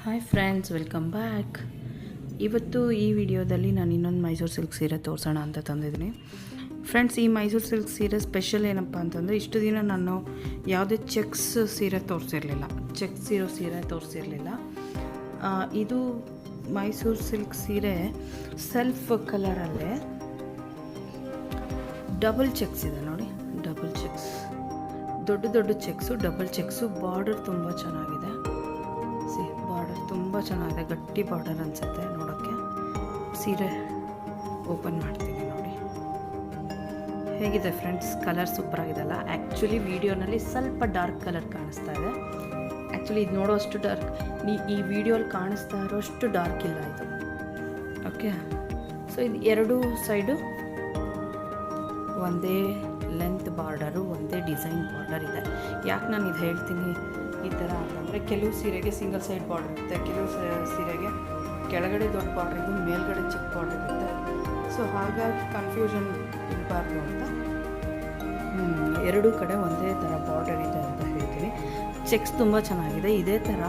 Hi friends, welcome back. ಇವತ್ತು ಈ ವಿಡಿಯೋದಲ್ಲಿ ನಾನು ಇನ್ನೊಂದು ಮೈಸೂರು ಸಿಲ್ಕ್ ಸೀರೆ ತೋರಿಸೋಣ ಅಂತ ತಂದಿದ್ದೀನಿ. ಫ್ರೆಂಡ್ಸ್, ಈ ಮೈಸೂರು ಸಿಲ್ಕ್ ಸೀರೆ ಸ್ಪೆಷಲ್ ಏನಪ್ಪ ಅಂತಂದರೆ, ಇಷ್ಟು ದಿನ ನಾನು ಯಾವುದೇ ಚೆಕ್ಸ್ ಸೀರೆ ತೋರಿಸಿರಲಿಲ್ಲ, ಚೆಕ್ಸ್ ಇರೋ ಸೀರೆ ತೋರಿಸಿರಲಿಲ್ಲ. ಇದು ಮೈಸೂರು ಸಿಲ್ಕ್ ಸೀರೆ ಸೆಲ್ಫ್ ಕಲರಲ್ಲೇ ಡಬಲ್ ಚೆಕ್ಸ್ ಇದೆ ನೋಡಿ, ಡಬಲ್ ಚೆಕ್ಸ್, ದೊಡ್ಡ ದೊಡ್ಡ ಚೆಕ್ಸು, ಡಬಲ್ ಚೆಕ್ಸು. ಬಾರ್ಡರ್ ತುಂಬ ಚೆನ್ನಾಗಿದೆ, ಬಾರ್ಡರ್ ತುಂಬ ಚೆನ್ನಾಗಿದೆ, ಗಟ್ಟಿ ಬಾರ್ಡರ್ ಅನಿಸುತ್ತೆ ನೋಡೋಕ್ಕೆ. ಸೀರೆ ಓಪನ್ ಮಾಡ್ತೀನಿ ನೋಡಿ, ಹೇಗಿದೆ ಫ್ರೆಂಡ್ಸ್. Colour super ಆಗಿದೆಲ್ಲ. ಆ್ಯಕ್ಚುಲಿ ವಿಡಿಯೋನಲ್ಲಿ ಸ್ವಲ್ಪ ಡಾರ್ಕ್ ಕಲರ್ ಕಾಣಿಸ್ತಾ ಇದೆ. ಆ್ಯಕ್ಚುಲಿ ಇದು ನೋಡೋಷ್ಟು ಡಾರ್ಕ್, ಈ ವಿಡಿಯೋಲಿ ಕಾಣಿಸ್ತಾ ಇರೋಷ್ಟು ಡಾರ್ಕ್ ಇಲ್ಲ ಇದು. ಓಕೆ, ಸೊ ಇದು ಎರಡೂ ಸೈಡು ಒಂದೇ ಲೆಂತ್ ಬಾರ್ಡರು, ಒಂದೇ ಡಿಸೈನ್ ಬಾರ್ಡರ್ ಇದೆ. ಯಾಕೆ ನಾನು ಇದು ಹೇಳ್ತೀನಿ ಈ ಥರ ಅಂತಂದರೆ, ಕೆಲವು ಸೀರೆಗೆ ಸಿಂಗಲ್ ಸೈಡ್ ಬಾರ್ಡರ್ ಇರುತ್ತೆ, ಕೆಲವು ಸೀರೆಗೆ ಕೆಳಗಡೆ ದೊಡ್ಡ ಬಾರ್ಡರ್ ಇದ್ದು ಮೇಲ್ಗಡೆ ಚಿಕ್ಕ ಬಾರ್ಡರ್ ಇರುತ್ತೆ. ಸೊ ಹಾಗಾಗಿ ಕನ್ಫ್ಯೂಷನ್ ಇರಬಾರ್ದು ಅಂತ ಎರಡೂ ಕಡೆ ಒಂದೇ ಥರ ಬಾರ್ಡರ್ ಇದೆ ಅಂತ ಹೇಳ್ತೀನಿ. ಚೆಕ್ಸ್ ತುಂಬ ಚೆನ್ನಾಗಿದೆ. ಇದೇ ಥರ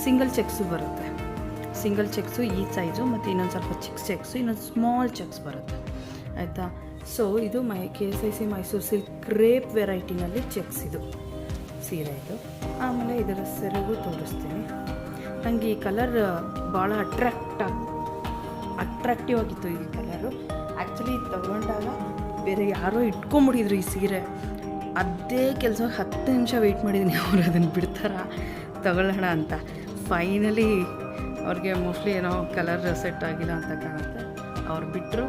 ಸಿಂಗಲ್ ಚೆಕ್ಸು ಬರುತ್ತೆ, ಸಿಂಗಲ್ ಚೆಕ್ಸು ಈ ಸೈಜು, ಮತ್ತು ಇನ್ನೊಂದು ಸ್ವಲ್ಪ ಚಿಕ್ಕ ಚೆಕ್ಸು, ಇನ್ನೊಂದು ಸ್ಮಾಲ್ ಚೆಕ್ಸ್ ಬರುತ್ತೆ, ಆಯಿತಾ. ಸೊ ಇದು KSIC ಮೈಸೂರು ಸಿಲ್ಕ್ ಕ್ರೇಪ್ ವೆರೈಟಿನಲ್ಲಿ ಚೆಕ್ಸ್ ಇದು ಸೀರೆ ಇದು. ಆಮೇಲೆ ಇದರ ಸೆರಗು ತೋರಿಸ್ತೀನಿ. ನನಗೆ ಈ ಕಲರ್ ಭಾಳ ಅಟ್ರಾಕ್ಟಿವ್ ಆಗಿತ್ತು ಈ ಕಲರು. ಆ್ಯಕ್ಚುಲಿ ತಗೊಂಡಾಗ ಬೇರೆ ಯಾರೋ ಇಟ್ಕೊಂಬಿಟ್ಟಿದ್ರು ಈ ಸೀರೆ. ಅದೇ ಕೆಲಸ 10 ನಿಮಿಷ ವೆಯ್ಟ್ ಮಾಡಿದ್ದೀನಿ, ಅವರು ಅದನ್ನು ಬಿಡ್ತಾರ ತಗೊಳ್ಳೋಣ ಅಂತ. ಫೈನಲಿ ಅವ್ರಿಗೆ ಮೋಸ್ಟ್ಲಿ ಏನೋ ಕಲರ್ ಸೆಟ್ ಆಗಿಲ್ಲ ಅಂತ ಕಾಣುತ್ತೆ, ಅವ್ರು ಬಿಟ್ಟರು,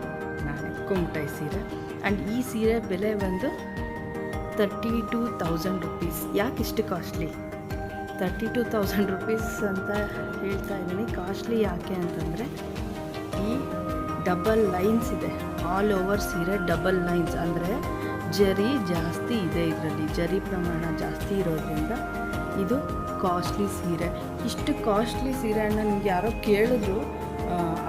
ನಾನು ಎತ್ಕೊಂಬಿಟ್ಟೆ ಈ ಸೀರೆ. ಆ್ಯಂಡ್ ಈ ಸೀರೆ ಬೆಲೆ ಬಂದು 32,000 ರುಪೀಸ್. ಯಾಕೆ ಇಷ್ಟು ಕಾಸ್ಟ್ಲಿ? 32,000 ರುಪೀಸ್ ಅಂತ ಹೇಳ್ತಾ ಇದ್ದೀನಿ. ಕಾಸ್ಟ್ಲಿ ಯಾಕೆ ಅಂತಂದರೆ, ಈ ಡಬಲ್ ಲೈನ್ಸ್ ಇದೆ ಆಲ್ ಓವರ್ ಸೀರೆ. ಡಬಲ್ ಲೈನ್ಸ್ ಅಂದರೆ ಜರಿ ಜಾಸ್ತಿ ಇದೆ, ಇದರಲ್ಲಿ ಜರಿ ಪ್ರಮಾಣ ಜಾಸ್ತಿ ಇರೋದ್ರಿಂದ ಇದು ಕಾಸ್ಟ್ಲಿ ಸೀರೆ. ಇಷ್ಟು ಕಾಸ್ಟ್ಲಿ ಸೀರೆಯನ್ನು ನಿಮ್ಗೆ ಯಾರೋ ಕೇಳಿದ್ರು,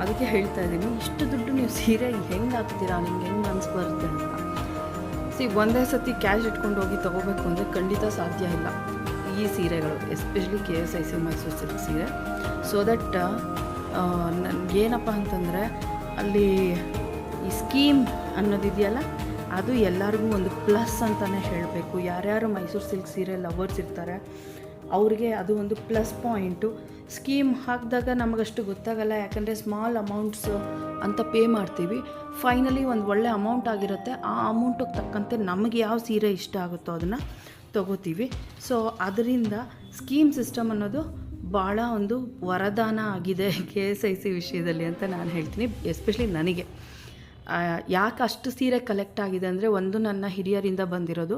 ಅದಕ್ಕೆ ಹೇಳ್ತಾ ಇದ್ದೀನಿ, ಇಷ್ಟು ದುಡ್ಡು ನೀವು ಸೀರೆ ಹೆಂಗೆ ಹಾಕ್ತೀರಾ, ನಿಮ್ಗೆ ಹೆಂಗೆ ಮನ್ಸು ಬರುತ್ತೆ ಅಂತ. ಒಂದೇ ಸತಿ ಕ್ಯಾಶ್ ಇಟ್ಕೊಂಡು ಹೋಗಿ ತೊಗೋಬೇಕು ಅಂದರೆ ಖಂಡಿತ ಸಾಧ್ಯ ಇಲ್ಲ ಈ ಸೀರೆಗಳು, ಎಸ್ಪೆಷಲಿ KSIC ಮೈಸೂರು ಸಿಲ್ಕ್ ಸೀರೆ. ಸೊ ದಟ್ ನನಗೇನಪ್ಪ ಅಂತಂದರೆ, ಅಲ್ಲಿ ಈ ಸ್ಕೀಮ್ ಅನ್ನೋದಿದೆಯಲ್ಲ, ಅದು ಎಲ್ಲರಿಗೂ ಒಂದು ಪ್ಲಸ್ ಅಂತಲೇ ಹೇಳಬೇಕು. ಯಾರ್ಯಾರು ಮೈಸೂರು ಸಿಲ್ಕ್ ಸೀರೆ ಲವರ್ಸ್ ಇರ್ತಾರೆ ಅವ್ರಿಗೆ ಅದು ಒಂದು ಪ್ಲಸ್ ಪಾಯಿಂಟು. ಸ್ಕೀಮ್ ಹಾಕಿದಾಗ ನಮಗಷ್ಟು ಗೊತ್ತಾಗಲ್ಲ, ಯಾಕಂದರೆ ಸ್ಮಾಲ್ ಅಮೌಂಟ್ಸ್ ಅಂತ ಪೇ ಮಾಡ್ತೀವಿ. ಫೈನಲಿ ಒಂದು ಒಳ್ಳೆ ಅಮೌಂಟ್ ಆಗಿರುತ್ತೆ. ಆ ಅಮೌಂಟಿಗೆ ತಕ್ಕಂತೆ ನಮಗೆ ಯಾವ ಸೀರೆ ಇಷ್ಟ ಆಗುತ್ತೋ ಅದನ್ನು ತೊಗೋತೀವಿ. ಸೊ ಅದರಿಂದ ಸ್ಕೀಮ್ ಸಿಸ್ಟಮ್ ಅನ್ನೋದು ಭಾಳ ಒಂದು ವರದಾನ ಆಗಿದೆ KSIC ವಿಷಯದಲ್ಲಿ ಅಂತ ನಾನು ಹೇಳ್ತೀನಿ. ಎಸ್ಪೆಷಲಿ ನನಗೆ ಯಾಕೆ ಅಷ್ಟು ಸೀರೆ ಕಲೆಕ್ಟ್ ಆಗಿದೆ ಅಂದರೆ, ಒಂದು ನನ್ನ ಹಿರಿಯರಿಂದ ಬಂದಿರೋದು,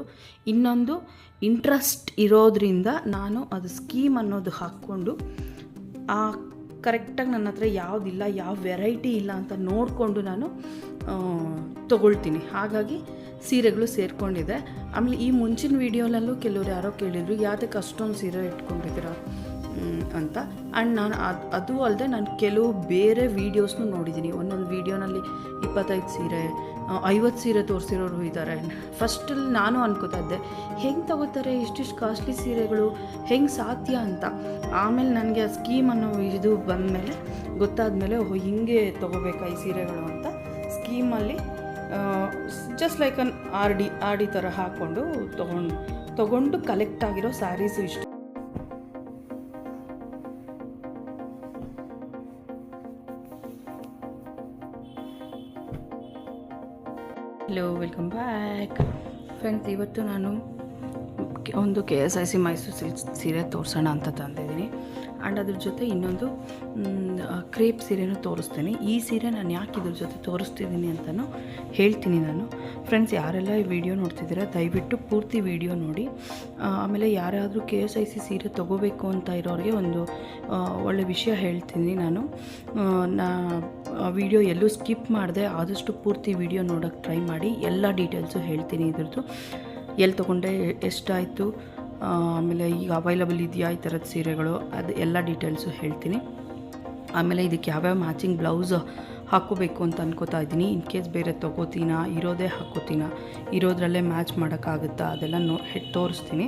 ಇನ್ನೊಂದು ಇಂಟ್ರೆಸ್ಟ್ ಇರೋದ್ರಿಂದ ನಾನು ಅದು ಸ್ಕೀಮ್ ಅನ್ನೋದು ಹಾಕ್ಕೊಂಡು ಕರೆಕ್ಟಾಗಿ ನನ್ನ ಹತ್ರ ಯಾವುದಿಲ್ಲ, ಯಾವ ವೆರೈಟಿ ಇಲ್ಲ ಅಂತ ನೋಡಿಕೊಂಡು ನಾನು ತೊಗೊಳ್ತೀನಿ. ಹಾಗಾಗಿ ಸೀರೆಗಳು ಸೇರಿಕೊಂಡಿದೆ. ಆಮೇಲೆ ಈ ಮುಂಚಿನ ವೀಡಿಯೋನಲ್ಲೂ ಕೆಲವ್ರು ಯಾರೋ ಕೇಳಿದರು, ಯಾವುದಕ್ಕೆ ಅಷ್ಟೊಂದು ಸೀರೆ ಇಟ್ಕೊಂಡಿದ್ದೀರಾ ಅಂತ. ಆ್ಯಂಡ್ ನಾನು ಅದು ಅಲ್ಲದೆ ನಾನು ಕೆಲವು ಬೇರೆ ವೀಡಿಯೋಸ್ನೂ ನೋಡಿದ್ದೀನಿ. ಒಂದೊಂದು ವೀಡಿಯೋನಲ್ಲಿ 25 ಸೀರೆ 50 ಸೀರೆ ತೋರಿಸಿರೋರು ಇದ್ದಾರೆ. ಫಸ್ಟಲ್ಲಿ ನಾನು ಅನ್ಕೋತಾ ಇದ್ದೆ, ಹೆಂಗೆ ತಗೋತಾರೆ ಇಷ್ಟಿಷ್ಟು ಕಾಸ್ಟ್ಲಿ ಸೀರೆಗಳು, ಹೆಂಗೆ ಸಾಧ್ಯ ಅಂತ. ಆಮೇಲೆ ನನಗೆ ಆ ಸ್ಕೀಮ್ ಅನ್ನೋ ಇದು ಬಂದಮೇಲೆ ಗೊತ್ತಾದಮೇಲೆ, ಹಿಂಗೆ ತೊಗೋಬೇಕಾ ಈ ಸೀರೆಗಳು ಅಂತ. ಸ್ಕೀಮಲ್ಲಿ just like an R D ಥರ ಹಾಕ್ಕೊಂಡು ತೊಗೊಂಡು ಕಲೆಕ್ಟ್ ಆಗಿರೋ ಸ್ಯಾರೀಸು ಇಷ್ಟು. Hello, welcome back friends. ಇವತ್ತು ನಾನು ಒಂದು KSIC ಮೈಸೂರು ಸಿಲ್ಕ್ ಸೀರೆ ತೋರಿಸೋಣ ಅಂತ ತಂದಿದ್ದೀನಿ. ಆ್ಯಂಡ್ ಅದ್ರ ಜೊತೆ ಇನ್ನೊಂದು ಕ್ರೇಪ್ ಸೀರೆನೂ ತೋರಿಸ್ತೀನಿ. ಈ ಸೀರೆ ನಾನು ಯಾಕೆ ಇದ್ರ ಜೊತೆ ತೋರಿಸ್ತಿದ್ದೀನಿ ಅಂತಲೂ ಹೇಳ್ತೀನಿ ನಾನು. ಫ್ರೆಂಡ್ಸ್, ಯಾರೆಲ್ಲ ಈ ವಿಡಿಯೋ ನೋಡ್ತಿದ್ದೀರಾ ದಯವಿಟ್ಟು ಪೂರ್ತಿ ವಿಡಿಯೋ ನೋಡಿ. ಆಮೇಲೆ ಯಾರಾದರೂ KSIC ಸೀರೆ ತೊಗೋಬೇಕು ಅಂತ ಇರೋರಿಗೆ ಒಂದು ಒಳ್ಳೆ ವಿಷಯ ಹೇಳ್ತೀನಿ ನಾನು. ವಿಡಿಯೋ ಎಲ್ಲೂ ಸ್ಕಿಪ್ ಮಾಡಿದೆ, ಆದಷ್ಟು ಪೂರ್ತಿ ವಿಡಿಯೋ ನೋಡೋಕ್ಕೆ ಟ್ರೈ ಮಾಡಿ. ಎಲ್ಲ ಡೀಟೇಲ್ಸು ಹೇಳ್ತೀನಿ ಇದ್ರದ್ದು, ಎಲ್ಲಿ ತೊಗೊಂಡೆ, ಎಷ್ಟಾಯಿತು, ಆಮೇಲೆ ಈಗ ಅವೈಲಬಲ್ ಇದೆಯಾ ಈ ಥರದ ಸೀರೆಗಳು, ಅದು ಎಲ್ಲ ಡೀಟೇಲ್ಸು ಹೇಳ್ತೀನಿ. ಆಮೇಲೆ ಇದಕ್ಕೆ ಯಾವ್ಯಾವ ಮ್ಯಾಚಿಂಗ್ ಬ್ಲೌಸ್ ಹಾಕ್ಕೋಬೇಕು ಅಂತ ಅನ್ಕೋತಾ ಇದ್ದೀನಿ. ಇನ್ ಕೇಸ್ ಬೇರೆ ತೊಗೋತೀನಾ, ಇರೋದೇ ಹಾಕ್ಕೋತೀನಾ, ಇರೋದ್ರಲ್ಲೇ ಮ್ಯಾಚ್ ಮಾಡೋಕ್ಕಾಗುತ್ತಾ, ಅದೆಲ್ಲ ತೋರಿಸ್ತೀನಿ.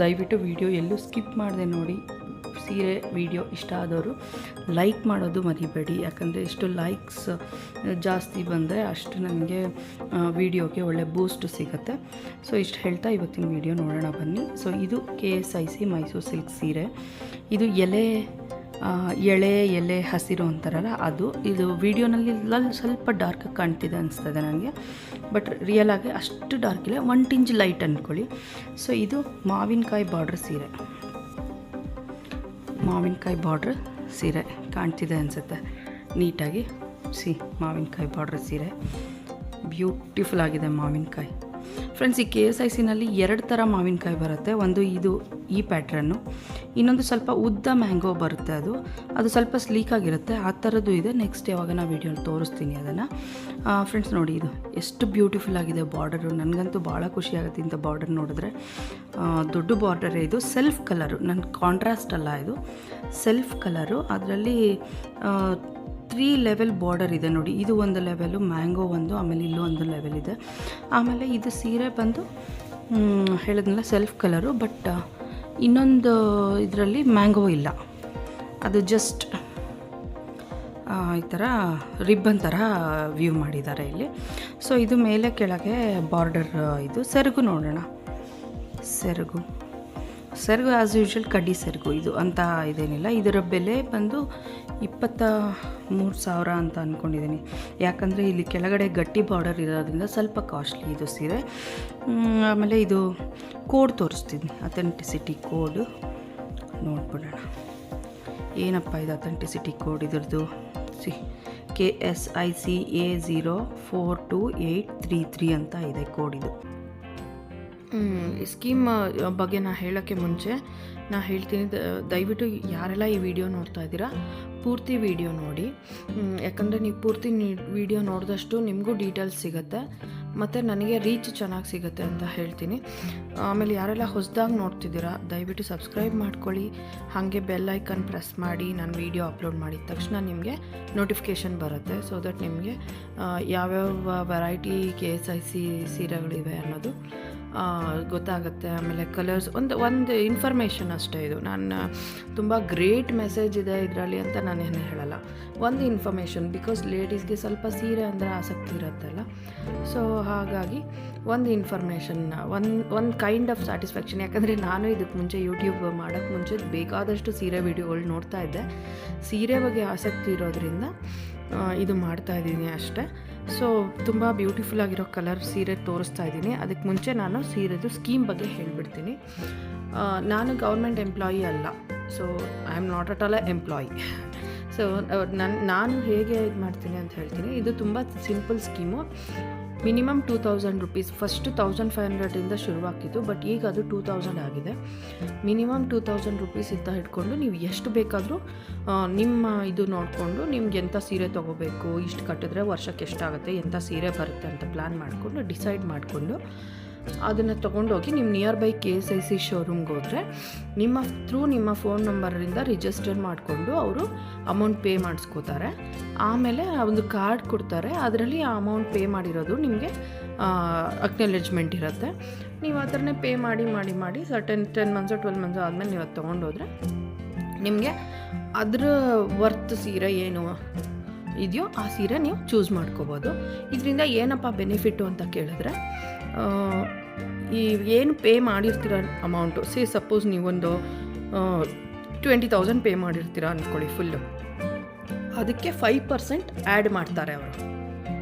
ದಯವಿಟ್ಟು ವಿಡಿಯೋ ಎಲ್ಲೂ ಸ್ಕಿಪ್ ಮಾಡಿದೆ ನೋಡಿ. ಸೀರೆ ವಿಡಿಯೋ ಇಷ್ಟ ಆದವರು ಲೈಕ್ ಮಾಡೋದು ಮರಿಬೇಡಿ, ಯಾಕಂದರೆ ಎಷ್ಟು ಲೈಕ್ಸ್ ಜಾಸ್ತಿ ಬಂದರೆ ಅಷ್ಟು ನನಗೆ ವಿಡಿಯೋಗೆ ಒಳ್ಳೆ ಬೂಸ್ಟ್ ಸಿಗುತ್ತೆ. ಸೊ ಇಷ್ಟು ಹೇಳ್ತಾ ಇವತ್ತಿನ ವಿಡಿಯೋ ನೋಡೋಣ ಬನ್ನಿ. ಸೊ ಇದು KSIC ಮೈಸೂರು ಸಿಲ್ಕ್ ಸೀರೆ. ಇದು ಎಳೆ ಹಸಿರು ಅಂತಾರಲ್ಲ ಅದು. ಇದು ವಿಡಿಯೋನಲ್ಲಿ ಸ್ವಲ್ಪ ಡಾರ್ಕ್ ಕಾಣ್ತಿದೆ ಅನಿಸ್ತದೆ ನನಗೆ, ಬಟ್ ರಿಯಲ್ ಆಗಿ ಅಷ್ಟು ಡಾರ್ಕ್ ಇಲ್ಲ, 1 ಇಂಚ್ ಲೈಟ್ ಅಂದ್ಕೊಳ್ಳಿ. ಸೊ ಇದು ಮಾವಿನಕಾಯಿ ಬಾರ್ಡ್ರ್ ಸೀರೆ, ಮಾವಿನಕಾಯಿ ಬಾರ್ಡ್ರ್ ಸೀರೆ ಕಾಣ್ತಿದೆ ಅನಿಸುತ್ತೆ ನೀಟಾಗಿ. ಮಾವಿನಕಾಯಿ ಬಾರ್ಡ್ರ್ ಸೀರೆ ಬ್ಯೂಟಿಫುಲ್ ಆಗಿದೆ ಮಾವಿನಕಾಯಿ. ಫ್ರೆಂಡ್ಸ್, ಈ KSICನಲ್ಲಿ 2 ಥರ ಮಾವಿನಕಾಯಿ ಬರುತ್ತೆ. ಒಂದು ಇದು ಈ ಪ್ಯಾಟ್ರನ್ನು, ಇನ್ನೊಂದು ಸ್ವಲ್ಪ ಉದ್ದ ಮ್ಯಾಂಗೋ ಬರುತ್ತೆ, ಅದು ಸ್ವಲ್ಪ ಸ್ಲೀಕಾಗಿರುತ್ತೆ, ಆ ಥರದ್ದು ಇದೆ. ನೆಕ್ಸ್ಟ್ ಯಾವಾಗ ನಾನು ವೀಡಿಯೋ ತೋರಿಸ್ತೀನಿ ಅದನ್ನು. ಫ್ರೆಂಡ್ಸ್ ನೋಡಿ, ಇದು ಎಷ್ಟು ಬ್ಯೂಟಿಫುಲ್ ಆಗಿದೆ ಬಾರ್ಡರು. ನನಗಂತೂ ಭಾಳ ಖುಷಿಯಾಗುತ್ತೆ ಇಂಥ ಬಾರ್ಡರ್ ನೋಡಿದ್ರೆ. ದೊಡ್ಡ ಬಾರ್ಡರೇ ಇದು. ಸೆಲ್ಫ್ ಕಲರು, ನನ್ನ ಕಾಂಟ್ರಾಸ್ಟ್ ಅಲ್ಲ, ಇದು ಸೆಲ್ಫ್ ಕಲರು. ಅದರಲ್ಲಿ 3 ಲೆವೆಲ್ ಬಾರ್ಡರ್ ಇದೆ ನೋಡಿ. ಇದು ಒಂದು ಲೆವೆಲು, ಮ್ಯಾಂಗೋ ಒಂದು, ಆಮೇಲೆ ಇಲ್ಲೂ ಒಂದು ಲೆವೆಲ್ ಇದೆ. ಆಮೇಲೆ ಇದು ಸೀರೆ ಬಂದು ಹೇಳಿದ್ನಲ್ಲ ಸೆಲ್ಫ್ ಕಲರು, ಬಟ್ ಇನ್ನೊಂದು ಇದರಲ್ಲಿ ಮ್ಯಾಂಗೋ ಇಲ್ಲ, ಅದು ಜಸ್ಟ್ ಈ ಥರ ರಿಬ್ಬನ್ ಥರ ವ್ಯೂ ಮಾಡಿದ್ದಾರೆ ಇಲ್ಲಿ. ಸೊ ಇದು ಮೇಲೆ ಕೆಳಗೆ ಬಾರ್ಡರ್. ಇದು ಸೆರಗು ನೋಡೋಣ. ಸೆರಗು ಆ್ಯಸ್ ಯೂಶ್ವಲ್ ಕಡ್ಡಿ ಸೆರಗು ಇದು ಅಂತ ಇದೇನಿಲ್ಲ. ಇದರ ಬೆಲೆ ಬಂದು 23,000 ಅಂತ ಅಂದ್ಕೊಂಡಿದ್ದೀನಿ, ಯಾಕಂದರೆ ಇಲ್ಲಿ ಕೆಳಗಡೆ ಗಟ್ಟಿ ಬಾರ್ಡರ್ ಇರೋದ್ರಿಂದ ಸ್ವಲ್ಪ ಕಾಸ್ಟ್ಲಿ ಇದು ಸೀರೆ. ಆಮೇಲೆ ಇದು ಕೋಡ್ ತೋರಿಸ್ತೀನಿ, ಅಥೆಂಟಿಸಿಟಿ ಕೋಡು ನೋಡ್ಬಿಡೋಣ. ಏನಪ್ಪ ಇದು ಅಥೆಂಟಿಸಿಟಿ ಕೋಡ್ ಇದ್ರದ್ದು? KSIC A042833 ಅಂತ ಇದೆ ಕೋಡ್ ಇದು. ಈ ಸ್ಕೀಮ್ ಬಗ್ಗೆ ನಾನು ಹೇಳೋಕ್ಕೆ ಮುಂಚೆ ನಾನು ಹೇಳ್ತೀನಿ, ದಯವಿಟ್ಟು ಯಾರೆಲ್ಲ ಈ ವಿಡಿಯೋ ನೋಡ್ತಾ ಇದ್ದೀರಾ ಪೂರ್ತಿ ವಿಡಿಯೋ ನೋಡಿ. ಯಾಕಂದರೆ ನೀವು ಪೂರ್ತಿ ವಿಡಿಯೋ ನೋಡಿದಷ್ಟು ನಿಮಗೂ ಡೀಟೇಲ್ಸ್ ಸಿಗುತ್ತೆ ಮತ್ತು ನನಗೆ ರೀಚ್ ಚೆನ್ನಾಗಿ ಸಿಗುತ್ತೆ ಅಂತ ಹೇಳ್ತೀನಿ. ಆಮೇಲೆ ಯಾರೆಲ್ಲ ಹೊಸದಾಗಿ ನೋಡ್ತಿದ್ದೀರಾ ದಯವಿಟ್ಟು ಸಬ್ಸ್ಕ್ರೈಬ್ ಮಾಡ್ಕೊಳ್ಳಿ, ಹಾಗೆ ಬೆಲ್ ಐಕನ್ ಪ್ರೆಸ್ ಮಾಡಿ. ನಾನು ವಿಡಿಯೋ ಅಪ್ಲೋಡ್ ಮಾಡಿದ ತಕ್ಷಣ ನಿಮಗೆ ನೋಟಿಫಿಕೇಷನ್ ಬರುತ್ತೆ. ಸೊ ದಟ್ ನಿಮಗೆ ಯಾವ್ಯಾವ ವೆರೈಟಿ KSIC ಸೀರೆಗಳಿವೆ ಅನ್ನೋದು ಗೊತ್ತಾಗುತ್ತೆ. ಆಮೇಲೆ ಕಲರ್ಸ್ ಒಂದು ಇನ್ಫಾರ್ಮೇಷನ್ ಅಷ್ಟೇ ಇದು. ನಾನು ತುಂಬ ಗ್ರೇಟ್ ಮೆಸೇಜ್ ಇದೆ ಇದರಲ್ಲಿ ಅಂತ ನಾನೇನು ಹೇಳಲ್ಲ, ಒಂದು ಇನ್ಫಾರ್ಮೇಷನ್. ಬಿಕಾಸ್ ಲೇಡೀಸ್ಗೆ ಸ್ವಲ್ಪ ಸೀರೆ ಅಂದರೆ ಆಸಕ್ತಿ ಇರುತ್ತಲ್ಲ, ಸೊ ಹಾಗಾಗಿ ಒಂದು ಇನ್ಫಾರ್ಮೇಷನ್, ಒಂದು ಕೈಂಡ್ ಆಫ್ ಸ್ಯಾಟಿಸ್ಫ್ಯಾಕ್ಷನ್. ಯಾಕಂದರೆ ನಾನು ಇದಕ್ಕೆ ಮುಂಚೆ ಯೂಟ್ಯೂಬ್ ಮಾಡೋಕ್ಕೆ ಮುಂಚೆ ಬೇಕಾದಷ್ಟು ಸೀರೆ ವಿಡಿಯೋಗಳು ನೋಡ್ತಾ ಇದ್ದೆ. ಸೀರೆ ಬಗ್ಗೆ ಆಸಕ್ತಿ ಇರೋದ್ರಿಂದ ಇದು ಮಾಡ್ತಾಯಿದ್ದೀನಿ ಅಷ್ಟೇ. ಸೊ ತುಂಬ ಬ್ಯೂಟಿಫುಲ್ ಆಗಿರೋ ಕಲರ್ ಸೀರೆ ತೋರಿಸ್ತಾ ಇದ್ದೀನಿ. ಅದಕ್ಕೆ ಮುಂಚೆ ನಾನು ಸೀರೆದು ಸ್ಕೀಮ್ ಬಗ್ಗೆ ಹೇಳಿಬಿಡ್ತೀನಿ. ನಾನು ಗೌರ್ಮೆಂಟ್ ಎಂಪ್ಲಾಯಿ ಅಲ್ಲ, so I am not at all employee. So ನಾನು ಹೇಗೆ ಇದು ಮಾಡ್ತೀನಿ ಅಂತ ಹೇಳ್ತೀನಿ. ಇದು ತುಂಬ simple scheme. Minimum 2,000 rupees. First 1,500 ಶುರುವಾಗಿತ್ತು, ಬಟ್ ಈಗ ಅದು 2,000 ಆಗಿದೆ. ಮಿನಿಮಮ್ 2,000 ರೂಪೀಸ್ ಇಂದ ಹಿಡ್ಕೊಂಡು ನೀವು ಎಷ್ಟು ಬೇಕಾದರೂ ನಿಮ್ಮ ಇದು ನೋಡಿಕೊಂಡು ನಿಮ್ಗೆ ಎಂಥ ಸೀರೆ ತೊಗೋಬೇಕು, ಇಷ್ಟು ಕಟ್ಟಿದ್ರೆ ವರ್ಷಕ್ಕೆ ಎಷ್ಟಾಗುತ್ತೆ, ಎಂಥ ಸೀರೆ ಬರುತ್ತೆ ಅಂತ ಪ್ಲ್ಯಾನ್ ಮಾಡಿಕೊಂಡು ಡಿಸೈಡ್ ಮಾಡಿಕೊಂಡು ಅದನ್ನು ತೊಗೊಂಡೋಗಿ ನಿಮ್ಮ ನಿಯರ್ ಬೈ KSIC ಶೋರೂಮ್ಗೆ ಹೋದರೆ ನಿಮ್ಮ ಫೋನ್ ನಂಬರಿಂದ ರಿಜಿಸ್ಟರ್ ಮಾಡಿಕೊಂಡು ಅವರು ಅಮೌಂಟ್ ಪೇ ಮಾಡಿಸ್ಕೋತಾರೆ. ಆಮೇಲೆ ಒಂದು ಕಾರ್ಡ್ ಕೊಡ್ತಾರೆ, ಅದರಲ್ಲಿ ಆ ಅಮೌಂಟ್ ಪೇ ಮಾಡಿರೋದು ನಿಮಗೆ ಅಕ್ನಾಲೆಜ್ಮೆಂಟ್ ಇರುತ್ತೆ. ನೀವು ಆ ಥರನೇ ಪೇ ಮಾಡಿ 10 ಮಂತ್ಸು 12 ಮಂತ್ಸು ಆದಮೇಲೆ ನೀವು ಅದು ತೊಗೊಂಡೋದ್ರೆ ನಿಮಗೆ ಅದರ ವರ್ತ್ ಸೀರೆ ಏನು ಇದೆಯೋ ಆ ಸೀರೆ ನೀವು ಚೂಸ್ ಮಾಡ್ಕೋಬೋದು. ಇದರಿಂದ ಏನಪ್ಪ ಬೆನಿಫಿಟ್ಟು ಅಂತ ಕೇಳಿದ್ರೆ, ಈ ಏನು ಪೇ ಮಾಡಿರ್ತೀರ ಅಮೌಂಟು, ಸಪೋಸ್ ನೀವೊಂದು 20,000 ಪೇ ಮಾಡಿರ್ತೀರ ಅಂದ್ಕೊಳ್ಳಿ ಫುಲ್ಲು, ಅದಕ್ಕೆ 5% ಆ್ಯಡ್ ಮಾಡ್ತಾರೆ ಅವರು.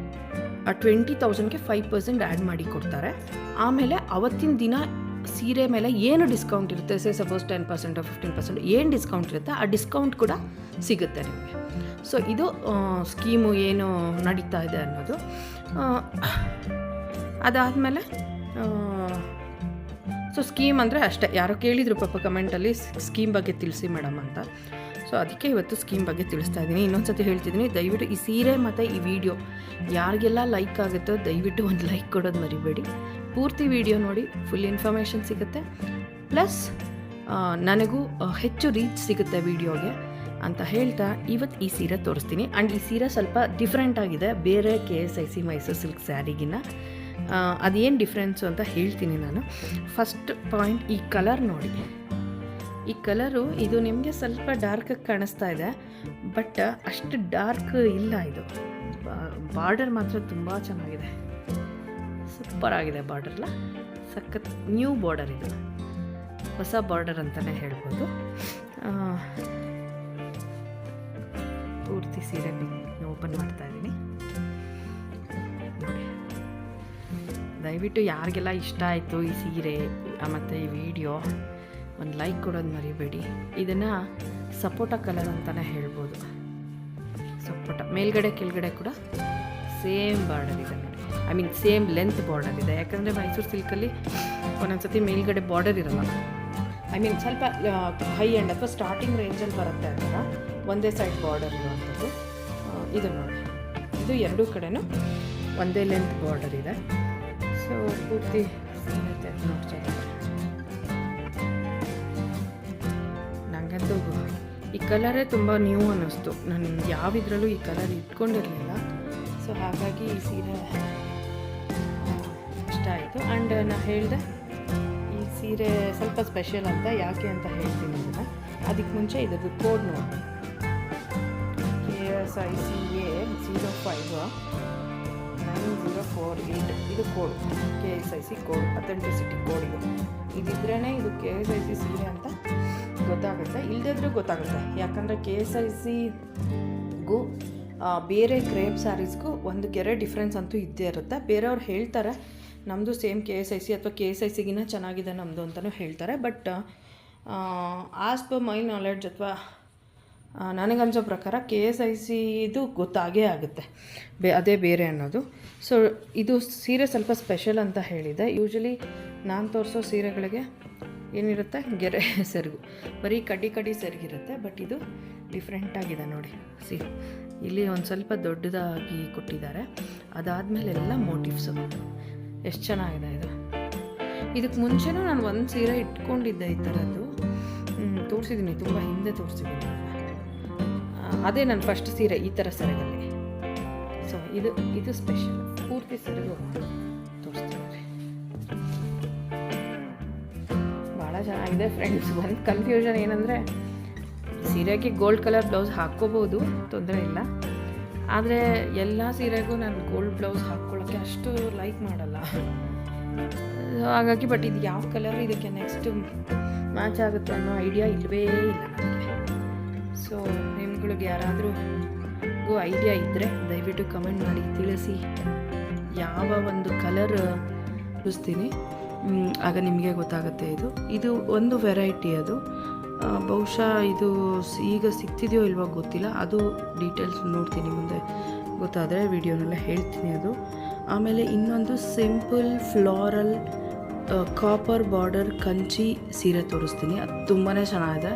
ಆ 20,000ಗೆ 5% ಆ್ಯಡ್ ಮಾಡಿ ಕೊಡ್ತಾರೆ. ಆಮೇಲೆ ಅವತ್ತಿನ ದಿನ ಸೀರೆ ಮೇಲೆ ಏನು ಡಿಸ್ಕೌಂಟ್ ಇರುತ್ತೆ, ಸಪೋಸ್ 10% 15% ಏನು ಡಿಸ್ಕೌಂಟ್ ಇರುತ್ತೆ ಆ ಡಿಸ್ಕೌಂಟ್ ಕೂಡ ಸಿಗುತ್ತೆ ನಿಮಗೆ. ಸೊ ಇದು ಸ್ಕೀಮು ಏನು ನಡೀತಾ ಇದೆ ಅನ್ನೋದು. ಅದಾದಮೇಲೆ ಸೊ ಸ್ಕೀಮ್ ಅಂದರೆ ಅಷ್ಟೇ. ಯಾರೋ ಕೇಳಿದರು ಪಾಪ ಕಮೆಂಟಲ್ಲಿ ಸ್ಕೀಮ್ ಬಗ್ಗೆ ತಿಳಿಸಿ ಮೇಡಮ್ ಅಂತ. ಸೊ ಅದಕ್ಕೆ ಇವತ್ತು ಸ್ಕೀಮ್ ಬಗ್ಗೆ ತಿಳಿಸ್ತಾ ಇದ್ದೀನಿ. ಇನ್ನೊಂದು ಸತಿ ಹೇಳ್ತಿದ್ದೀನಿ, ದಯವಿಟ್ಟು ಈ ಸೀರೆ ಮತ್ತು ಈ ವಿಡಿಯೋ ಯಾರಿಗೆಲ್ಲ ಲೈಕ್ ಆಗುತ್ತೋ ದಯವಿಟ್ಟು ಒಂದು ಲೈಕ್ ಕೊಡೋದು ಮರಿಬೇಡಿ. ಪೂರ್ತಿ ವಿಡಿಯೋ ನೋಡಿ, ಫುಲ್ ಇನ್ಫಾರ್ಮೇಷನ್ ಸಿಗುತ್ತೆ. ಪ್ಲಸ್ ನನಗೂ ಹೆಚ್ಚು ರೀಚ್ ಸಿಗುತ್ತೆ ವಿಡಿಯೋಗೆ ಅಂತ ಹೇಳ್ತಾ ಇವತ್ತು ಈ ಸೀರೆ ತೋರಿಸ್ತೀನಿ. ಆ್ಯಂಡ್ ಈ ಸೀರೆ ಸ್ವಲ್ಪ ಡಿಫ್ರೆಂಟ್ ಆಗಿದೆ ಬೇರೆ KSIC ಮೈಸೂರು ಸಿಲ್ಕ್ ಸ್ಯಾರಿಗಿನ್ನ. ಅದೇನು ಡಿಫ್ರೆನ್ಸು ಅಂತ ಹೇಳ್ತೀನಿ ನಾನು. ಫಸ್ಟ್ ಪಾಯಿಂಟ್, ಈ ಕಲರ್ ನೋಡಿ. ಈ ಕಲರು ಇದು ನಿಮಗೆ ಸ್ವಲ್ಪ ಡಾರ್ಕಾಗಿ ಕಾಣಿಸ್ತಾ ಇದೆ, ಬಟ್ ಅಷ್ಟು ಡಾರ್ಕ್ ಇಲ್ಲ. ಇದು ಬಾರ್ಡರ್ ಮಾತ್ರ ತುಂಬ ಚೆನ್ನಾಗಿದೆ, ಸೂಪರ್ ಆಗಿದೆ ಬಾರ್ಡರ್ಲ. ಸಖತ್ ನ್ಯೂ ಬಾರ್ಡರ್, ಇದು ಹೊಸ ಬಾರ್ಡರ್ ಅಂತಲೇ ಹೇಳ್ಬೋದು. ಪೂರ್ತಿ ಸೀರೆ ಓಪನ್ ಮಾಡ್ತಾ ಇದ್ದೀನಿ. ದಯವಿಟ್ಟು ಯಾರಿಗೆಲ್ಲ ಇಷ್ಟ ಆಯಿತು ಈ ಸೀರೆ ಮತ್ತು ಈ ವಿಡಿಯೋ, ಒಂದು ಲೈಕ್ ಕೊಡೋದು ಮರಿಬೇಡಿ. ಇದನ್ನು ಸಪೋಟ ಕಲರ್ ಅಂತಲೇ ಹೇಳ್ಬೋದು. ಸಪೋಟ ಮೇಲ್ಗಡೆ ಕೆಳಗಡೆ ಕೂಡ ಸೇಮ್ ಬಾರ್ಡರ್ ಇದೆ ನೋಡಿ, I mean same length border ಇದೆ. ಯಾಕಂದರೆ ಮೈಸೂರು ಸಿಲ್ಕಲ್ಲಿ ಒಂದೊಂದ್ಸತಿ ಮೇಲ್ಗಡೆ ಬಾರ್ಡರ್ ಇರಲ್ಲ, ಐ ಮೀನ್ ಸ್ವಲ್ಪ ಹೈ ಎಂಡ್ ಅಥವಾ ಸ್ಟಾರ್ಟಿಂಗ್ ರೇಂಜಲ್ಲಿ ಬರುತ್ತೆ ಆ ಥರ ಒಂದೇ ಸೈಡ್ ಬಾರ್ಡರ್ ಇರುವಂಥದ್ದು. ಇದು ನೋಡಿ, ಇದು ಎರಡೂ ಕಡೆನೂ ಒಂದೇ ಲೆಂತ್ ಬಾರ್ಡರ್ ಇದೆ. ಸೊ ಪೂರ್ತಿ ನೋಡ್ತಾ ಇದ್ದಾರೆ. ನನಗಂತೂ ಈ ಕಲರೇ ತುಂಬ ನ್ಯೂ ಅನ್ನಿಸ್ತು. ನಾನು ಯಾವಿದ್ರಲ್ಲೂ ಈ ಕಲರ್ ಇಟ್ಕೊಂಡಿರಲಿಲ್ಲ. ಸೊ ಹಾಗಾಗಿ ಈ ಸೀರೆ ಇಷ್ಟ ಆಯಿತು. ಆ್ಯಂಡ್ ನಾನು ಹೇಳಿದೆ ಈ ಸೀರೆ ಸ್ವಲ್ಪ ಸ್ಪೆಷಲ್ ಅಂತ. ಯಾಕೆ ಅಂತ ಹೇಳ್ತೀನಿ ಅದನ್ನು. ಅದಕ್ಕೆ ಮುಂಚೆ ಇದ್ರದ್ದು ಕೋಡ್ ನೋಡಿ, KSICA 059048 ಇದು code, KSIC code, authenticity code. ಇದಿದ್ರೇ ಇದು KSIC ಸೀರೆ ಅಂತ ಗೊತ್ತಾಗುತ್ತೆ, ಇಲ್ಲದಿದ್ರೂ ಗೊತ್ತಾಗುತ್ತೆ. ಯಾಕಂದರೆ KSICಗೂ ಬೇರೆ ಕ್ರೇಪ್ ಸ್ಯಾರೀಸ್ಗೂ ಒಂದು ಗೆರೆ ಡಿಫ್ರೆನ್ಸ್ ಅಂತೂ ಇದ್ದೇ ಇರುತ್ತೆ. ಬೇರೆಯವ್ರು ಹೇಳ್ತಾರೆ ನಮ್ಮದು ಸೇಮ್ KSIC ಅಥವಾ KSICಗಿನ್ನ ಚೆನ್ನಾಗಿದೆ ನಮ್ಮದು ಅಂತಲೂ ಹೇಳ್ತಾರೆ. But as per my knowledge ಅಥವಾ ನನಗನ್ಸೋ ಪ್ರಕಾರ KSIC ಇದು ಗೊತ್ತಾಗೇ ಆಗುತ್ತೆ, ಅದೇ ಬೇರೆ ಅನ್ನೋದು. ಸೊ ಇದು ಸೀರೆ ಸ್ವಲ್ಪ ಸ್ಪೆಷಲ್ ಅಂತ ಹೇಳಿದೆ. ಯೂಶ್ವಲಿ ನಾನು ತೋರಿಸೋ ಸೀರೆಗಳಿಗೆ ಏನಿರುತ್ತೆ, ಗೆರೆ ಸೆರಗು, ಬರೀ ಕಡ್ಡಿ ಸೆರಗಿರುತ್ತೆ. ಬಟ್ ಇದು ಡಿಫ್ರೆಂಟಾಗಿದೆ ನೋಡಿ. ಇಲ್ಲಿ ಒಂದು ಸ್ವಲ್ಪ ದೊಡ್ಡದಾಗಿ ಕೊಟ್ಟಿದ್ದಾರೆ, ಅದಾದಮೇಲೆ ಎಲ್ಲ ಮೋಟಿವ್ಸು. ಎಷ್ಟು ಚೆನ್ನಾಗಿದೆ ಇದು. ಇದಕ್ಕೆ ಮುಂಚೆನೂ ನಾನು ಒಂದು ಸೀರೆ ಇಟ್ಕೊಂಡಿದ್ದೆ ಈ ಥರದ್ದು, ತೋರಿಸಿದ್ದೀನಿ, ತುಂಬ ಹಿಂದೆ ತೋರಿಸಿದ್ದೀನಿ. ಅದೇ ನನ್ನ ಫಸ್ಟ್ ಸೀರೆ ಈ ಥರ ಸೆರಗಲ್ಲಿ. ಸೊ ಇದು ಸ್ಪೆಷಲ್, ಪೂರ್ತಿ ಸೆರಗು ತೋರಿಸ್ತೀನಿ. ಭಾಳ ಚೆನ್ನಾಗಿದೆ ಫ್ರೆಂಡ್ಸ್. ಒಂದು ಕನ್ಫ್ಯೂಷನ್ ಏನಂದರೆ, ಸೀರೆಗೆ ಗೋಲ್ಡ್ ಕಲರ್ ಬ್ಲೌಸ್ ಹಾಕ್ಕೋಬೋದು, ತೊಂದರೆ ಇಲ್ಲ. ಆದರೆ ಎಲ್ಲ ಸೀರೆಗೂ ನಾನು ಗೋಲ್ಡ್ ಬ್ಲೌಸ್ ಹಾಕ್ಕೊಳ್ಳೋಕ್ಕೆ ಅಷ್ಟು ಲೈಕ್ ಮಾಡಲ್ಲ. ಹಾಗಾಗಿ ಬಟ್ ಇದು ಯಾವ ಕಲರ್ ಇದಕ್ಕೆ ನೆಕ್ಸ್ಟ್ ಮ್ಯಾಚ್ ಆಗುತ್ತೆ ಅನ್ನೋ ಐಡಿಯಾ ಇಲ್ಲವೇ ಇಲ್ಲ ನನಗೆ. ಸೊ ನಿಮ್ಗಳಿಗೆ ಯಾರಾದರೂ ಐಡಿಯಾ ಇದ್ದರೆ ದಯವಿಟ್ಟು ಕಮೆಂಟ್ ಮಾಡಿ ತಿಳಿಸಿ, ಯಾವ ಒಂದು ಕಲರ್ ಉಳಿಸ್ತೀನಿ, ಆಗ ನಿಮಗೆ ಗೊತ್ತಾಗುತ್ತೆ. ಇದು ಒಂದು ವೆರೈಟಿ. ಅದು ಬಹುಶಃ ಇದು ಈಗ ಸಿಗ್ತಿದೆಯೋ ಇಲ್ವೋ ಗೊತ್ತಿಲ್ಲ, ಅದು ಡೀಟೇಲ್ಸ್ ನೋಡ್ತೀನಿ, ಮುಂದೆ ಗೊತ್ತಾದರೆ ವಿಡಿಯೋನೆಲ್ಲ ಹೇಳ್ತೀನಿ ಅದು. ಆಮೇಲೆ ಇನ್ನೊಂದು simple floral copper border Kanchi ಸೀರೆ ತೋರಿಸ್ತೀನಿ. ಅದು ತುಂಬಾ ಚೆನ್ನಾಗಿದೆ.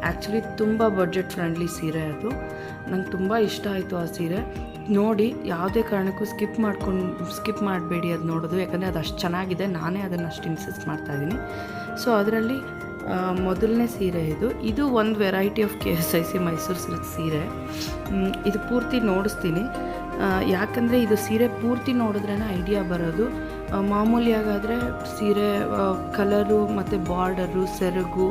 ಆ್ಯಕ್ಚುಲಿ ತುಂಬ ಬಡ್ಜೆಟ್ ಫ್ರೆಂಡ್ಲಿ ಸೀರೆ ಅದು. ನಂಗೆ ತುಂಬ ಇಷ್ಟ ಆಯಿತು ಆ ಸೀರೆ. ನೋಡಿ, ಯಾವುದೇ ಕಾರಣಕ್ಕೂ ಸ್ಕಿಪ್ ಮಾಡಬೇಡಿ ಅದು ನೋಡೋದು, ಯಾಕಂದರೆ ಅದು ಅಷ್ಟು ಚೆನ್ನಾಗಿದೆ. ನಾನೇ ಅದನ್ನು ಅಷ್ಟು ಇನ್ಸಿಸ್ಟ್ ಮಾಡ್ತಾಯಿದ್ದೀನಿ. ಸೊ ಅದರಲ್ಲಿ ಮೊದಲನೇ ಸೀರೆ ಇದು ಒಂದು variety of KSIC Mysuru silk ಸೀರೆ. ಇದು ಪೂರ್ತಿ ನೋಡಿಸ್ತೀನಿ, ಯಾಕಂದರೆ ಇದು ಸೀರೆ ಪೂರ್ತಿ ನೋಡಿದ್ರೇ ಐಡಿಯಾ ಬರೋದು. ಮಾಮೂಲಿಯಾಗಾದರೆ ಸೀರೆ ಕಲರು ಮತ್ತು ಬಾರ್ಡರು, ಸೆರಗು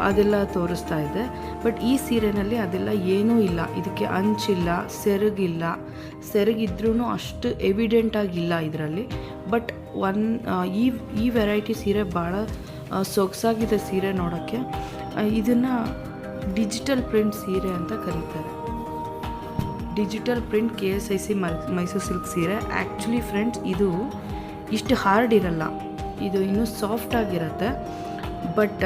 ಅದೆಲ್ಲ ತೋರಿಸ್ತಾ ಇದೆ. ಬಟ್ ಈ ಸೀರೆಯಲ್ಲಿ ಅದೆಲ್ಲ ಏನೂ ಇಲ್ಲ. ಇದಕ್ಕೆ ಅಂಚಿಲ್ಲ, ಸೆರಗಿದ್ರೂ ಅಷ್ಟು ಎವಿಡೆಂಟಾಗಿಲ್ಲ ಇದರಲ್ಲಿ. ಬಟ್ ಈ ವೆರೈಟಿ ಸೀರೆ ಭಾಳ ಸೊಗಸಾಗಿದೆ ಸೀರೆ ನೋಡೋಕ್ಕೆ. ಇದನ್ನು ಡಿಜಿಟಲ್ ಪ್ರಿಂಟ್ ಸೀರೆ ಅಂತ ಕರೀತಾರೆ. Digital print KSIC Mysuru silk ಸೀರೆ. ಆ್ಯಕ್ಚುಲಿ ಫ್ರೆಂಡ್ಸ್, ಇದು ಇಷ್ಟು ಹಾರ್ಡ್ ಇರಲ್ಲ, ಇದು ಇನ್ನೂ ಸಾಫ್ಟಾಗಿರುತ್ತೆ. ಬಟ್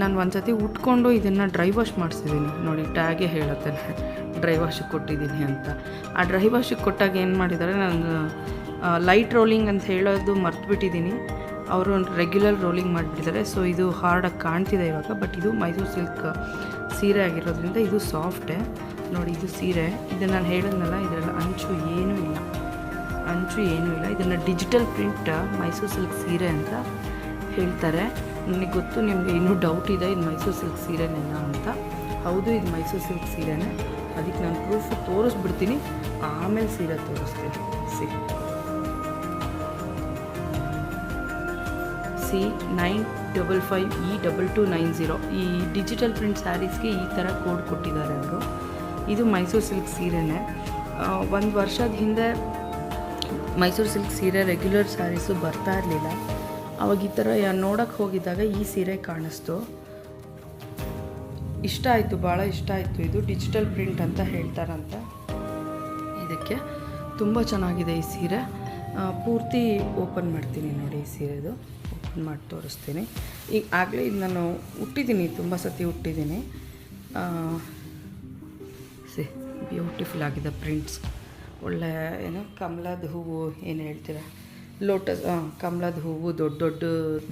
ನಾನು ಒಂದು ಸತಿ ಉಟ್ಕೊಂಡು ಇದನ್ನು ಡ್ರೈ ವಾಶ್ ಮಾಡಿಸಿದ್ದೀನಿ ನೋಡಿ. ಟ್ಯಾಗೇ ಹೇಳುತ್ತೆ ಡ್ರೈ ವಾಶಿಗೆ ಕೊಟ್ಟಿದ್ದೀನಿ ಅಂತ. ಆ ಡ್ರೈ ವಾಶಿಗೆ ಕೊಟ್ಟಾಗ ಏನು ಮಾಡಿದ್ದಾರೆ, ನಾನು ಲೈಟ್ ರೋಲಿಂಗ್ ಅಂತ ಹೇಳೋದು ಮರ್ತುಬಿಟ್ಟಿದ್ದೀನಿ. ಅವರು ರೆಗ್ಯುಲರ್ ರೋಲಿಂಗ್ ಮಾಡಿಬಿಟ್ಟಿದ್ದಾರೆ. ಸೊ ಇದು ಹಾರ್ಡಾಗಿ ಕಾಣ್ತಿದೆ ಇವಾಗ. ಬಟ್ ಇದು ಮೈಸೂರು ಸಿಲ್ಕ್ ಸೀರೆ ಆಗಿರೋದ್ರಿಂದ ಇದು ಸಾಫ್ಟೇ ನೋಡಿ. ಇದು ಸೀರೆ, ಇದು ನಾನು ಹೇಳಿದ್ನಲ್ಲ, ಇದರಲ್ಲಿ ಅಂಚು ಏನೂ ಇಲ್ಲ. ಇದನ್ನು ಡಿಜಿಟಲ್ ಪ್ರಿಂಟ್ ಮೈಸೂರು ಸಿಲ್ಕ್ ಸೀರೆ ಅಂತ ಹೇಳ್ತಾರೆ. ನನಗೆ ಗೊತ್ತು ನಿಮಗೆ ಇನ್ನೂ ಡೌಟ್ ಇದೆ ಇದು ಮೈಸೂರು ಸಿಲ್ಕ್ ಸೀರೆನೇನಾ ಅಂತ. ಹೌದು, ಇದು ಮೈಸೂರು ಸಿಲ್ಕ್ ಸೀರೆನೇ. ಅದಕ್ಕೆ ನಾನು ಪ್ರೂಫ್ ತೋರಿಸ್ಬಿಡ್ತೀನಿ, ಆಮೇಲೆ ಸೀರೆ ತೋರಿಸ್ತೀನಿ. CC955E2290 ಈ ಡಿಜಿಟಲ್ ಪ್ರಿಂಟ್ ಸ್ಯಾರೀಸ್ಗೆ ಈ ಥರ ಕೋಡ್ ಕೊಟ್ಟಿದ್ದಾರೆ ಅವರು. ಇದು ಮೈಸೂರು ಸಿಲ್ಕ್ ಸೀರೆನೇ. ಒಂದು ವರ್ಷದ ಹಿಂದೆ ಮೈಸೂರು ಸಿಲ್ಕ್ ಸೀರೆ ರೆಗ್ಯುಲರ್ ಸ್ಯಾರೀಸು ಬರ್ತಾ ಇರಲಿಲ್ಲ. ಅವಾಗ ಈ ಥರ ನೋಡೋಕ್ಕೆ ಹೋಗಿದ್ದಾಗ ಈ ಸೀರೆ ಕಾಣಿಸ್ತು. ಇಷ್ಟ ಆಯಿತು, ಭಾಳ ಇಷ್ಟ ಆಯಿತು. ಇದು ಡಿಜಿಟಲ್ ಪ್ರಿಂಟ್ ಅಂತ ಹೇಳ್ತಾರಂತೆ ಇದಕ್ಕೆ. ತುಂಬ ಚೆನ್ನಾಗಿದೆ ಈ ಸೀರೆ. ಪೂರ್ತಿ ಓಪನ್ ಮಾಡ್ತೀನಿ ನೋಡಿ. ಈ ಸೀರೆದು ಓಪನ್ ಮಾಡಿ ತೋರಿಸ್ತೀನಿ. ಈಗ ಆಗಲೇ ಇದು ನಾನು ಉಟ್ಟಿದ್ದೀನಿ, ತುಂಬ ಸತಿ ಉಟ್ಟಿದ್ದೀನಿ. ಬ್ಯೂಟಿಫುಲ್ ಆಗಿದೆ ಪ್ರಿಂಟ್ಸ್. ಒಳ್ಳೆ ಏನು ಕಮಲದ ಹೂವು ಏನು ಹೇಳ್ತೀರ, ಲೋಟಸ್, ಕಮಲದ ಹೂವು ದೊಡ್ಡ ದೊಡ್ಡ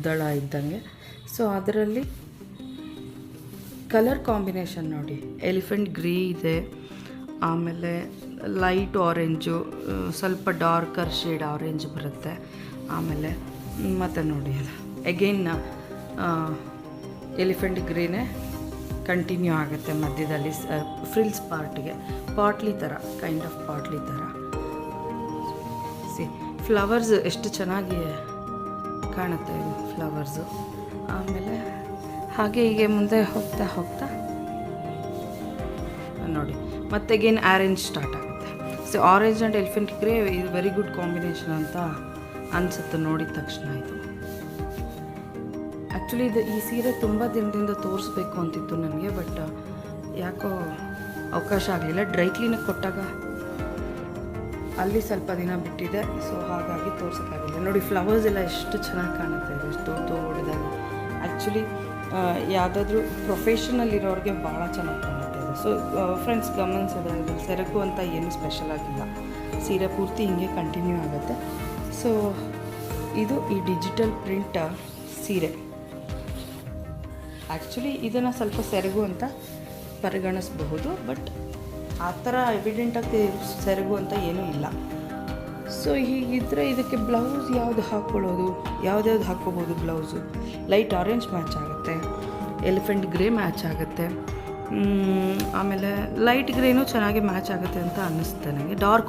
ದಳ ಇದ್ದಂಗೆ. ಸೊ ಅದರಲ್ಲಿ ಕಲರ್ ಕಾಂಬಿನೇಷನ್ ನೋಡಿ, ಎಲಿಫೆಂಟ್ ಗ್ರೀ ಇದೆ, ಆಮೇಲೆ ಲೈಟ್ ಆರೆಂಜು, ಸ್ವಲ್ಪ ಡಾರ್ಕರ್ ಶೇಡ್ ಆರೆಂಜ್ ಬರುತ್ತೆ. ಆಮೇಲೆ ಮತ್ತು ನೋಡಿ ಅದು ಅಗೈನ್ ಎಲಿಫೆಂಟ್ ಗ್ರೀನೇ ಕಂಟಿನ್ಯೂ ಆಗುತ್ತೆ ಮಧ್ಯದಲ್ಲಿ ಫ್ರಿಲ್ಸ್ ಪಾರ್ಟ್ಗೆ. ಪಾಟ್ಲಿ ಥರ, ಕೈಂಡ್ ಆಫ್ ಪಾಟ್ಲಿ ಥರ. ಫ್ಲವರ್ಸ್ ಎಷ್ಟು ಚೆನ್ನಾಗಿ ಕಾಣುತ್ತೆ ಇದು ಫ್ಲವರ್ಸು. ಆಮೇಲೆ ಹಾಗೆ ಹೀಗೆ ಮುಂದೆ ಹೋಗ್ತಾ ಹೋಗ್ತಾ ನೋಡಿ ಮತ್ತೆ ಅಗೇನ್ ಆರೆಂಜ್ ಸ್ಟಾರ್ಟ್ ಆಗುತ್ತೆ. So orange and elephant grey ಇದು ವೆರಿ ಗುಡ್ ಕಾಂಬಿನೇಷನ್ ಅಂತ ಅನಿಸುತ್ತೆ ನೋಡಿದ ತಕ್ಷಣ. ಇದು ಆ್ಯಕ್ಚುಲಿ ಈ ಸೀರೆ ತುಂಬ ದಿನದಿಂದ ತೋರಿಸ್ಬೇಕು ಅಂತಿತ್ತು ನನಗೆ, ಬಟ್ ಯಾಕೋ ಅವಕಾಶ ಆಗಲಿಲ್ಲ. ಡ್ರೈ ಕ್ಲೀನಿಗೆ ಕೊಟ್ಟಾಗ ಅಲ್ಲಿ ಸ್ವಲ್ಪ ದಿನ ಬಿಟ್ಟಿದೆ, ಸೊ ಹಾಗಾಗಿ ತೋರ್ಸೋಕ್ಕಾಗಿಲ್ಲ. ನೋಡಿ ಫ್ಲವರ್ಸ್ ಎಲ್ಲ ಎಷ್ಟು ಚೆನ್ನಾಗಿ ಕಾಣುತ್ತೆ ಇದು, ಎಷ್ಟು ದೊಡ್ಡದಾಗಿ. ಆ್ಯಕ್ಚುಲಿ ಯಾವುದಾದ್ರೂ ಪ್ರೊಫೆಷನಲ್ ಇರೋರಿಗೆ ಭಾಳ ಚೆನ್ನಾಗಿ ಕಾಣುತ್ತೆ ಇದು. ಸೊ ಫ್ರೆಂಡ್ಸ್ ಗಮನಿಸಿದ್ರೆ ಇದು ಸೆರಗು ಅಂತ ಏನು ಸ್ಪೆಷಲ್ ಆಗಿಲ್ಲ, ಸೀರೆ ಪೂರ್ತಿ ಹಿಂಗೆ ಕಂಟಿನ್ಯೂ ಆಗುತ್ತೆ. ಸೊ ಇದು ಈ ಡಿಜಿಟಲ್ ಪ್ರಿಂಟ್ ಸೀರೆ. ಆ್ಯಕ್ಚುಲಿ ಇದನ್ನು ಸ್ವಲ್ಪ ಸೆರಗು ಅಂತ ಪರಿಗಣಿಸಬಹುದು, ಬಟ್ ಆ ಥರ ಎವಿಡೆಂಟಾಗಿ ಸೆರಗು ಅಂತ ಏನೂ ಇಲ್ಲ. ಸೊ ಹೀಗಿದ್ದರೆ ಇದಕ್ಕೆ ಬ್ಲೌಸ್ ಯಾವುದು ಹಾಕ್ಕೊಳ್ಳೋದು, ಯಾವ್ದ್ಯಾವ್ದು ಹಾಕ್ಕೋಬೋದು ಬ್ಲೌಸು. ಲೈಟ್ ಆರೆಂಜ್ ಮ್ಯಾಚ್ ಆಗುತ್ತೆ, ಎಲಿಫೆಂಟ್ ಗ್ರೇ ಮ್ಯಾಚ್ ಆಗುತ್ತೆ, ಆಮೇಲೆ ಲೈಟ್ ಗ್ರೇನೂ ಚೆನ್ನಾಗಿ ಮ್ಯಾಚ್ ಆಗುತ್ತೆ ಅಂತ ಅನ್ನಿಸುತ್ತೆ ನನಗೆ. ಡಾರ್ಕ್